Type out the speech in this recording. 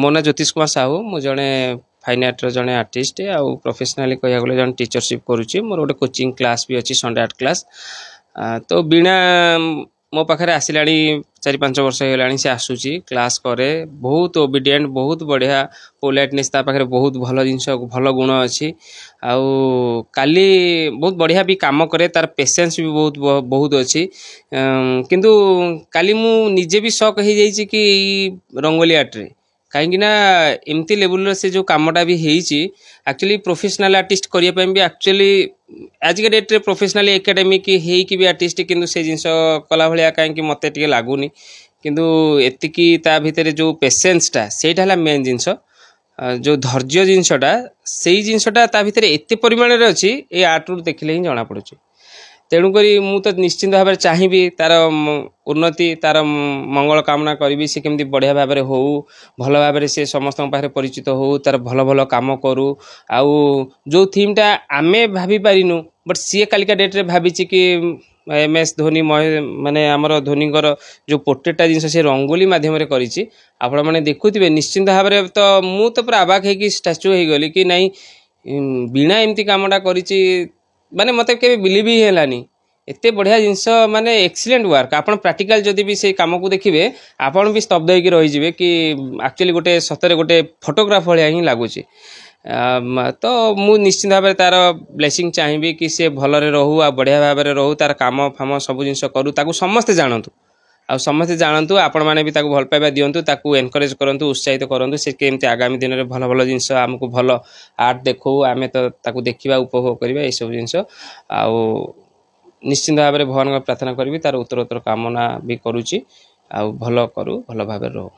मो ना ज्योतिष कुमार साहू मु जड़े फाइन आर्ट जड़े आर्टिस्ट आउ प्रोफेशनली कह गले जन टीचरशिप करुच्ची मोर गोटे कोचिंग क्लास भी अच्छी संडे आर्ट क्लास तो बीणा मो पाखे आसला 4-5 वर्ष हो सी आसूची क्लास करे बहुत ओबिडिएंट बहुत बढ़िया पोलाइटनेस पाखे बहुत भल जिनस भल गुण अच्छी आउ काली बहुत बढ़िया भी काम करे तार पेशेंस भी बहुत बहुत अच्छी किंतु काली मु निजे भी शक हो जाइए कि रंगोली आर्ट रे कहीं एमती लेवल से जो कामटा भी एक्चुअली प्रोफेशनल आर्टिस्ट करने भी एक्चुअली आज के डेट रे प्रोफेशनली एकेडमिक होगी भी आर्टिस्ट किंतु से जिनस कला भाया कहीं मत लगुनि किंतु एतिकी ता भितर जो पेशेंसटा सेटा है मेन जिनस जो धैर्य जिनसटा से जिनसटा ता भितर एत परिमाण में अच्छी ये आर्ट रू देखिले ही जना पड़ुची तेणुक मु तो निश्चिंत भाव चाहिए तार उन्नति तार मंगल कामना करी सी केमती बढ़िया भाव में हो भल भाव से समस्त पाखे परिचित हो तार भल भल कम करू आउ जो थीमटा आमे भाभी पारिनु बट सी कालिका डेट रे भाभी कि MS धोनी माने आमर धोनीकर जो पोर्ट्रेटा जिन से रंगोली मध्यम आपण मैंने देखुवे निश्चिंत भाव में तो मु तो पूरा आबाक है स्टाच्यू हो गली कि नहीं बीणा एमती कामटा करी माने मत के बिलीव ही हेलानी एते बढ़िया जिनस माने एक्सीलेंट वर्क आपण प्रैक्टिकल जदि भी से काम को देखिए आपण भी स्तब्ध होकर रही कि एक्चुअली गोटे सतरे गोटे फोटोग्राफ भाया ही लगुच तो मु निश्चित भाव तार ब्लेसिंग चाहिए कि सी भलरे रहू आ बढ़िया भाव में रहू तार काम फाम सब जिन करूँ ताकू समस्ते जानतु आ समस्ते जानतु आपण मैंने भी भल पाइबा दिंतु ताकू एनकरेज करंतु उत्साहित करंतु से केमती आगामी दिन में भल भल जिनस आमको भल आर्ट देखू आमे तो ताकू देखा उपभोग करवा ये सब जिनस आउ निश्चिंत भाव में भगवान प्रार्थना करी तार उत्तरोत्तर कामना भी करुच्ची आ भल करू भल भाव रहू।